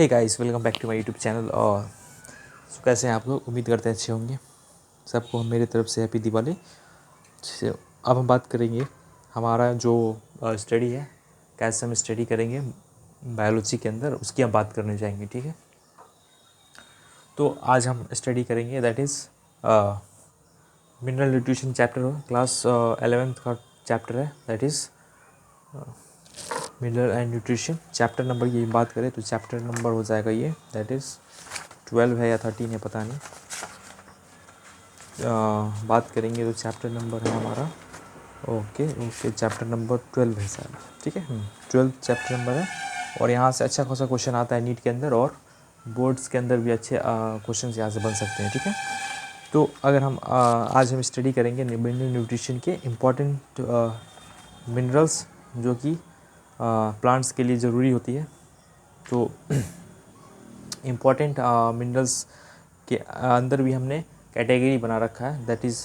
Hey guys, welcome back to my YouTube channel. और कैसे हैं आप लोग? उम्मीद करते हैं अच्छे होंगे। सबको मेरी तरफ से हैप्पी दिवाली। अब हम बात करेंगे हमारा जो स्टडी है, कैसे हम स्टडी करेंगे बायोलॉजी के अंदर, उसकी हम बात करने जाएंगे। ठीक है, तो आज हम स्टडी करेंगे that is mineral nutrition chapter हो, क्लास 11th का चैप्टर है, that is mineral and nutrition. Chapter number की बात करें तो चैप्टर नंबर हो जाएगा ये, दैट इज़ 12 है या 13 है, पता नहीं। बात करेंगे तो चैप्टर नंबर है हमारा, ओके चैप्टर नंबर 12 है शायद। ठीक है, 12 चैप्टर नंबर है। और यहाँ से अच्छा खासा क्वेश्चन आता है नीट के अंदर, और बोर्ड्स के अंदर भी अच्छे क्वेश्चन यहाँ से बन सकते हैं। ठीक है, तो अगर हम आज हम स्टडी करेंगे मिनरल न्यूट्रिशन के इम्पॉर्टेंट मिनरल्स जो कि प्लांट्स के लिए ज़रूरी होती है। तो इम्पॉर्टेंट मिनरल्स के अंदर भी हमने कैटेगरी बना रखा है, दैट इज़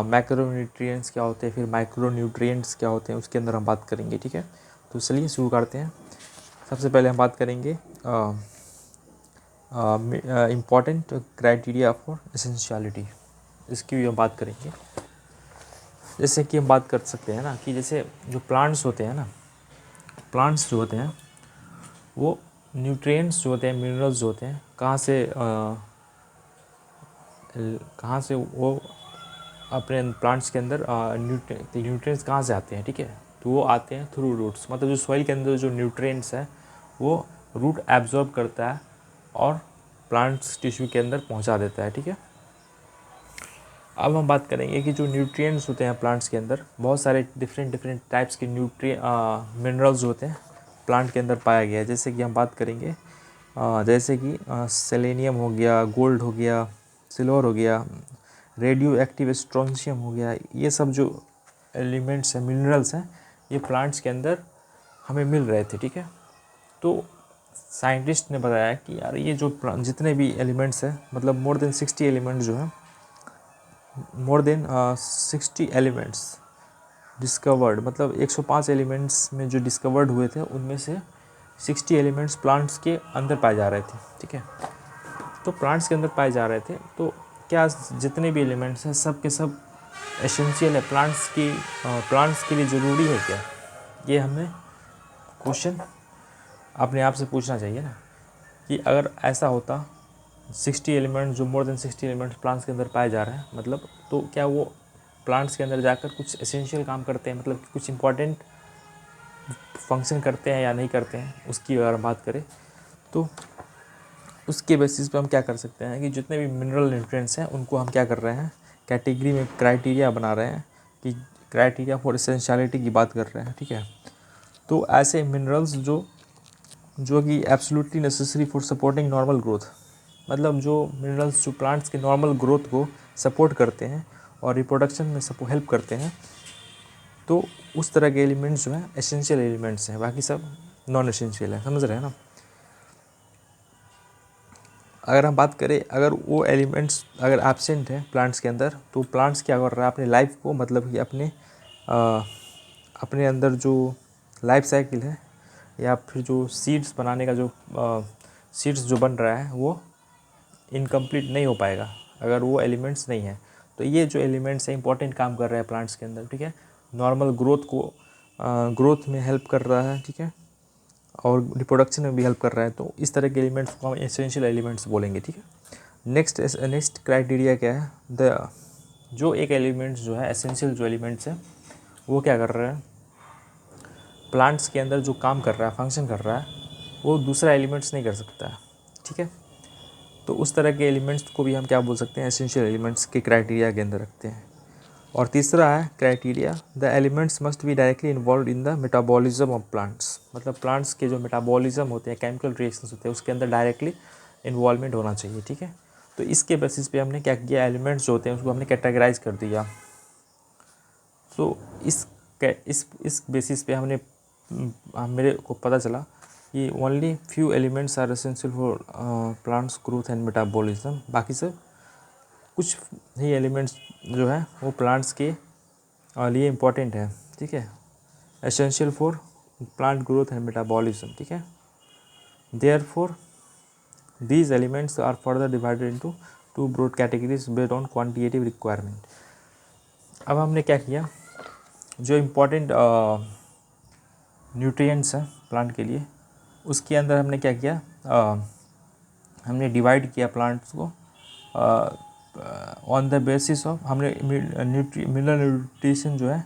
मैक्रोन्यूट्रिएंट्स क्या होते हैं, फिर माइक्रोन्यूट्रिएंट्स क्या होते हैं, उसके अंदर हम बात करेंगे। ठीक है, तो चलिए शुरू करते हैं। सबसे पहले हम बात करेंगे इम्पॉर्टेंट क्राइटेरिया फॉर एसेंशियलिटी, इसकी भी हम बात करेंगे। जैसे कि हम बात कर सकते हैं ना कि जैसे जो प्लांट्स होते हैं ना, प्लांट्स जो होते हैं वो न्यूट्रिएंट्स जो होते हैं, मिनरल्स जो होते हैं, कहाँ से वो अपने प्लांट्स के अंदर न्यूट्रिएंट्स कहाँ से आते हैं। ठीक है, तो वो आते हैं थ्रू रूट्स, मतलब जो सॉइल के अंदर जो न्यूट्रिएंट्स है वो रूट एब्जॉर्ब करता है और प्लांट्स टिश्यू के अंदर पहुंचा देता है। ठीक है, अब हम बात करेंगे कि जो न्यूट्रिएंट्स होते हैं प्लांट्स के अंदर, बहुत सारे डिफरेंट टाइप्स के मिनरल्स होते हैं प्लांट के अंदर पाया गया है। जैसे कि हम बात करेंगे जैसे कि सेलेनियम हो गया, गोल्ड हो गया, सिल्वर हो गया, रेडियो एक्टिव स्ट्रोंशियम हो गया। ये सब जो एलिमेंट्स हैं, मिनरल्स हैं, ये प्लांट्स के अंदर हमें मिल रहे थे। ठीक है, तो साइंटिस्ट ने बताया कि यार ये जो जितने भी एलिमेंट्स हैं, मतलब मोर देन 60 एलिमेंट्स जो हैं, मोर देन 60 एलिमेंट्स डिस्कवर्ड, मतलब 105 एलिमेंट्स में जो डिस्कवर्ड हुए थे उनमें से 60 एलिमेंट्स प्लांट्स के अंदर पाए जा रहे थे। ठीक है, तो प्लांट्स के अंदर पाए जा रहे थे, तो क्या जितने भी एलिमेंट्स हैं सब के सब एसेंशियल है प्लांट्स के लिए ज़रूरी है क्या? ये हमें क्वेश्चन अपने आप से पूछना चाहिए ना, कि अगर ऐसा होता 60 एलिमेंट जो मोर देन 60 एलिमेंट्स प्लांट्स के अंदर पाए जा रहे हैं, मतलब तो क्या वो प्लांट्स के अंदर जाकर कुछ एसेंशियल काम करते हैं, मतलब कुछ इंपॉर्टेंट फंक्शन करते हैं या नहीं करते हैं, उसकी अगर हम बात करें तो उसके बेसिस पे हम क्या कर सकते हैं कि जितने भी मिनरल न्यूट्रिएंट्स हैं उनको हम क्या कर रहे हैं, कैटेगरी में क्राइटेरिया बना रहे हैं कि क्राइटेरिया फॉर एसेंशियलिटी की बात कर रहे हैं। ठीक है, तो ऐसे मिनरल्स जो कि absolutely necessary for supporting normal growth, मतलब जो मिनरल्स जो प्लांट्स के नॉर्मल ग्रोथ को सपोर्ट करते हैं और रिप्रोडक्शन में हेल्प करते हैं, तो उस तरह के एलिमेंट्स जो हैं एसेंशियल एलिमेंट्स हैं, बाकी सब नॉन एसेंशियल है। समझ रहे हैं ना? अगर हम बात करें, अगर वो एलिमेंट्स अगर एब्सेंट है प्लांट्स के अंदर, तो प्लांट्स क्या कर रहा है अपने लाइफ को, मतलब कि अपने अंदर जो लाइफ साइकिल है या फिर जो सीड्स बनाने का जो सीड्स जो बन रहा है वो इनकम्प्लीट नहीं हो पाएगा अगर वो एलिमेंट्स नहीं है। तो ये जो एलिमेंट्स हैं इंपॉर्टेंट काम कर रहे हैं प्लांट्स के अंदर। ठीक है, नॉर्मल ग्रोथ में हेल्प कर रहा है। ठीक है, और रिप्रोडक्शन में भी हेल्प कर रहा है। तो इस तरह के एलिमेंट्स को हम एसेंशियल एलिमेंट्स बोलेंगे। ठीक है, नेक्स्ट क्राइटेरिया क्या है, जो एक एलिमेंट्स जो है एसेंशियल जो एलिमेंट्स हैं वो क्या कर रहा है, प्लांट्स के अंदर जो काम कर रहा है, फंक्शन कर रहा है, वो दूसरा एलिमेंट्स नहीं कर सकता है। ठीक है, तो उस तरह के एलिमेंट्स को भी हम क्या बोल सकते हैं, एसेंशियल एलिमेंट्स के क्राइटेरिया के अंदर रखते हैं। और तीसरा है criteria, the elements must be directly involve in the metabolism of plants, मतलब प्लांट्स के जो मेटाबॉलिज्म होते हैं, केमिकल रिएक्शंस होते हैं, उसके अंदर डायरेक्टली इन्वॉल्वमेंट होना चाहिए। ठीक है, तो इसके बेसिस पे हमने क्या किया, एलिमेंट्स जो होते हैं उसको हमने कैटेगराइज कर दिया। तो इस बेसिस पे मेरे को पता चला कि only few elements are essential for plants growth and metabolism, बाकी सब कुछ ही एलिमेंट्स जो है वो प्लांट्स के लिए इम्पॉर्टेंट है। ठीक है, essential for plant growth and metabolism. ठीक है, therefore These elements are further divided into two broad categories based on quantitative requirement. अब हमने क्या किया, जो इम्पोर्टेंट न्यूट्रिएंट्स हैं प्लांट के लिए, उसके अंदर हमने क्या किया, हमने डिवाइड किया प्लांट्स को ऑन द बेसिस ऑफ, हमने मिनरल न्यूट्रिशन जो है,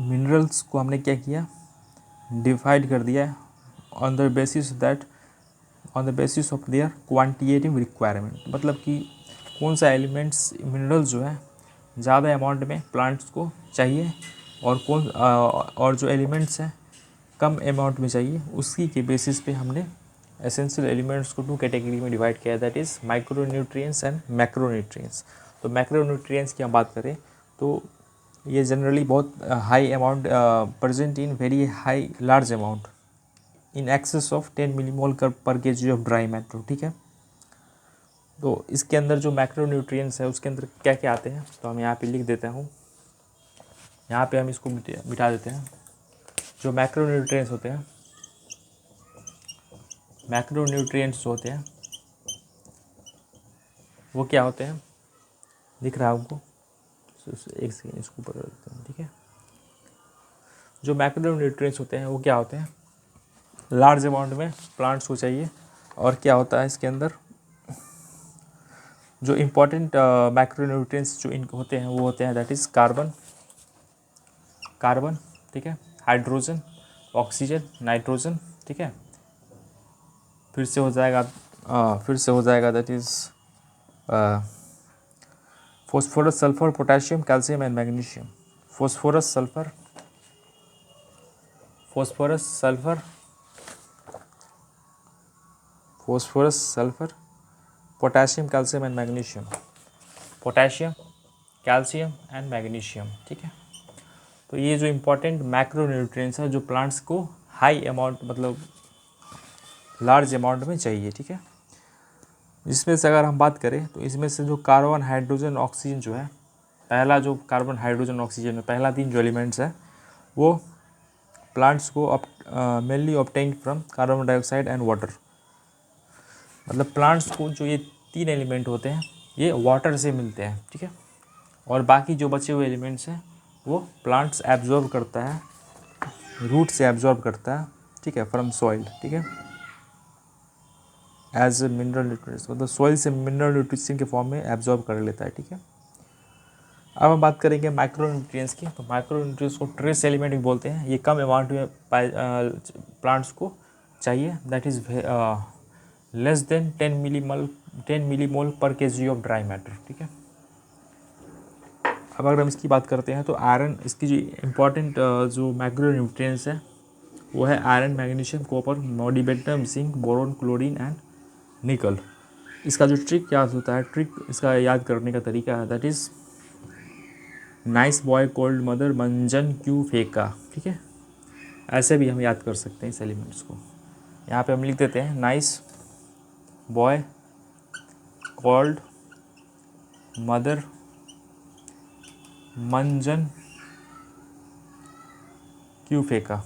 मिनरल्स को हमने क्या किया, डिवाइड कर दिया on the basis that, on the basis of their quantitative requirement, मतलब कि कौन सा एलिमेंट्स, मिनरल्स जो है ज़्यादा अमाउंट में प्लांट्स को चाहिए और और जो एलिमेंट्स हैं कम अमाउंट में चाहिए, उसी के बेसिस पे हमने एसेंशियल एलिमेंट्स को 2 कैटेगरी में डिवाइड किया, that is micro nutrients and macro nutrients. तो मैक्रो न्यूट्रिएंट्स की हम बात करें तो ये जनरली बहुत high amount present in very high large amount in excess of 10 millimole पर केजी ऑफ ड्राई मैटर, ठीक है। तो इसके अंदर जो मैक्रो न्यूट्रिएंट्स है उसके अंदर क्या क्या आते हैं, तो हम यहाँ पे लिख देता हूँ, यहाँ पे हम इसको मिटा देते हैं। जो मैक्रो न्यूट्रिएंट्स होते हैं, मैक्रो न्यूट्रिएंट्स होते हैं वो क्या होते हैं, दिख रहा है आपको, एक सेकेंड इसको ऊपर कर देते हैं, ठीक है। जो मैक्रो न्यूट्रिएंट्स होते हैं वो क्या होते हैं, लार्ज अमाउंट में प्लांट्स को चाहिए, और क्या होता है इसके अंदर जो इम्पोर्टेंट मैक्रो न्यूट्रिएंट्स जो इनको होते हैं वो होते हैं, दैट इज़ कार्बन, ठीक है, हाइड्रोजन, ऑक्सीजन, नाइट्रोजन, ठीक है। फिर से हो जाएगा that is phosphorus, sulphur, potassium, calcium and magnesium. Phosphorus, sulphur, potassium, calcium and magnesium, potassium, calcium and magnesium, ठीक है। तो ये जो इम्पोर्टेंट मैक्रो न्यूट्रिएंट्स है जो प्लांट्स को हाई अमाउंट, मतलब लार्ज अमाउंट में चाहिए, ठीक है। इसमें से अगर हम बात करें तो इसमें से जो कार्बन, हाइड्रोजन, ऑक्सीजन जो है, पहला जो कार्बन, हाइड्रोजन, ऑक्सीजन है, पहला 3 जो एलिमेंट्स है वो प्लांट्स को mainly obtain from carbon dioxide and water, मतलब प्लांट्स को जो ये 3 एलिमेंट होते हैं ये वाटर से मिलते हैं, ठीक है। और बाकी जो बचे हुए एलिमेंट्स हैं वो प्लांट्स एब्जॉर्ब करता है, रूट से एब्जॉर्ब करता है, ठीक है, फ्रॉम सॉइल, ठीक है, एज ए मिनरल न्यूट्रिएंट्स, मतलब सॉइल से मिनरल न्यूट्रिशन के फॉर्म में एब्जॉर्ब कर लेता है, ठीक है। अब हम बात करेंगे माइक्रो न्यूट्रिएंट्स की। तो माइक्रो न्यूट्रिएंट्स को ट्रेस एलिमेंट भी बोलते हैं, ये कम अमाउंट में प्लांट्स को चाहिए, that is less than 10 millimole पर केजी ऑफ ड्राई मैटर, ठीक है। अब अगर हम इसकी बात करते हैं तो आयरन, इसकी जो इम्पॉर्टेंट जो माइक्रो न्यूट्रिएंट्स है वो है iron, magnesium, copper, molybdenum, zinc, boron, chlorine and निकल। इसका जो ट्रिक याद होता है, इसका याद करने का तरीका है, that is nice boy cold mother मंजन क्यों फेंका, ठीक है। ऐसे भी हम याद कर सकते हैं इस एलिमेंट्स को। यहाँ पे हम लिख देते हैं नाइस बॉय कॉल्ड मदर मंजन क्यों फेंका,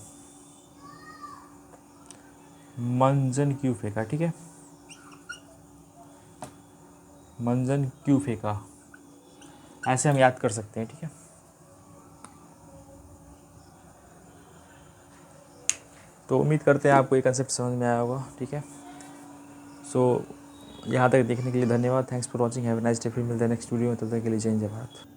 ठीक है, मंजन क्यों फेंका, ऐसे हम याद कर सकते हैं, ठीक है। तो उम्मीद करते हैं आपको ये कंसेप्ट समझ में आया होगा, ठीक है। सो यहाँ तक देखने के लिए धन्यवाद, thanks for watching, have a nice day. फिर मिलते हैं नेक्स्ट वीडियो में, तब तक के लिए जय हिंद, जय भारत।